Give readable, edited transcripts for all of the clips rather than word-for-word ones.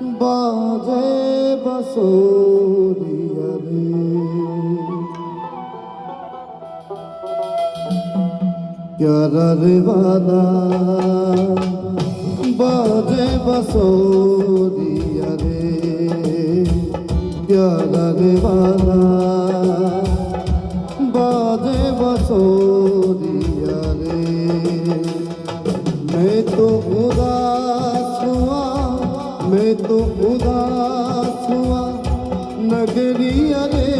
बाजे बसोरिया रे प्यारा रे वाला बाजे बसोरिया रे प्यारा रे वाला बाजे बसोरिया रे मैं तो उदास हुआ मैं तो उदास हुआ नगरिया रे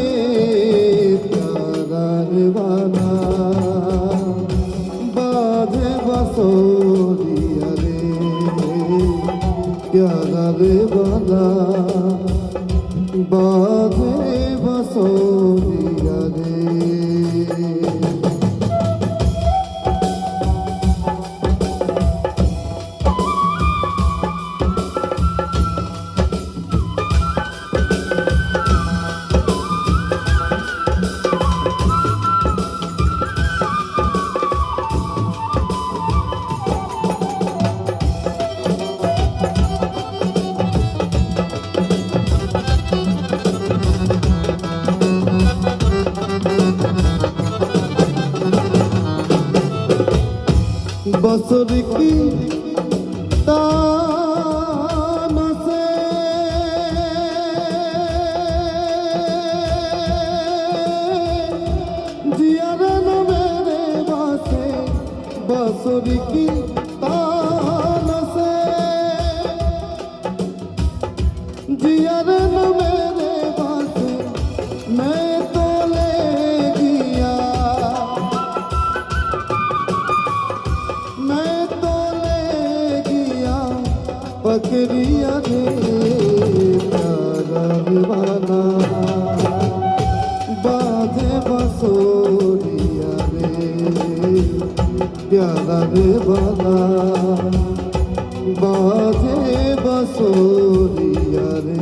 प्यारा रे वाला बाजे बसोरिया रे प्यारा रे वाला बाजे बसोरिया रे बसर की तान से जियारन मेरे बासे बसर की तान से जियारन मेरे बासे मैं तो ले गया मैं तो ले गया पकड़िया रे प्यारा रे वाला बाजे बसोरिया रे प्यारा रे वाला बाजे बसोरिया रे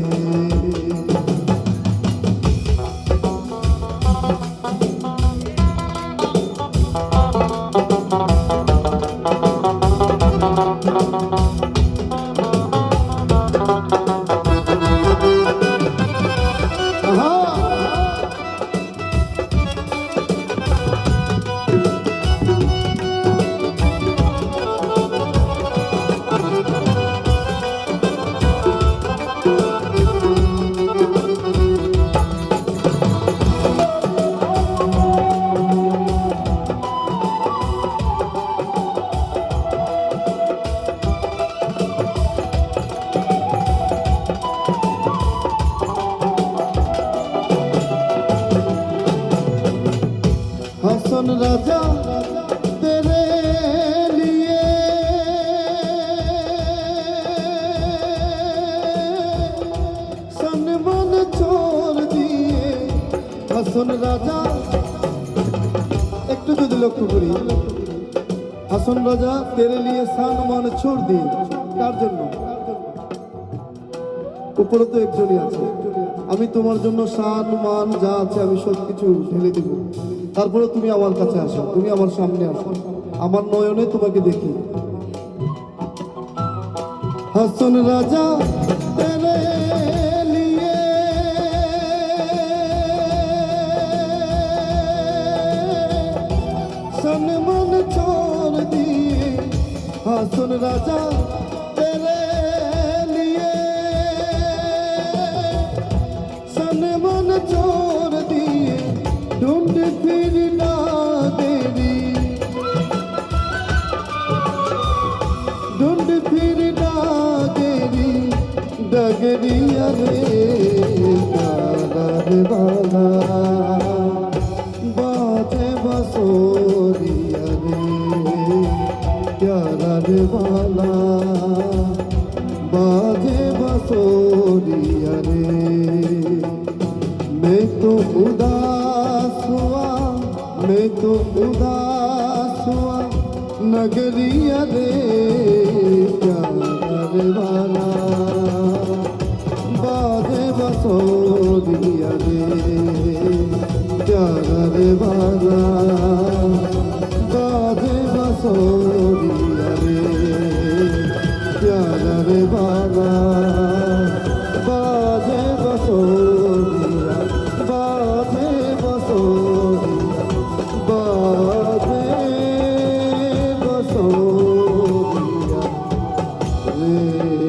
हसन राजा तेरे लिए सन मन छोड़ दिए हसन राजा একটু যদি লক্ষ্য করি হাসন রাজা তেরে লিয়ে সান মান ছোড় দিয়ে কার জন্য উপরে তো একজনই আছে আমি তোমার জন্য সান মান যা আছে আমি সব কিছু ঢেলে দেব তারপরে তুমি আমার কাছে আসো তুমি আমার সামনে আসো আমার নয়নে তোমাকে দেখি হাসন রাজা তেরে লিয়ে सन मन छोड़ दिए हासन राजा तेरे लिए सन मन छोड़ दिए ढूंढ फिर ना देवी ढूंढ फिर ना देवी डगरिया रे प्यारा रे वाला बाजे बसोरिया रे प्यारा रे वाला बाजे बसोरिया रे मैं तो उदास हुआ मैं तो उदास हुआ नगरिया रे प्यारा रे वाला बाजे बसोरिया रे प्यारा रे वाला बाजे बसोरिया रे प्यारा रे वाला बसोरिया बाजे बसोरिया रे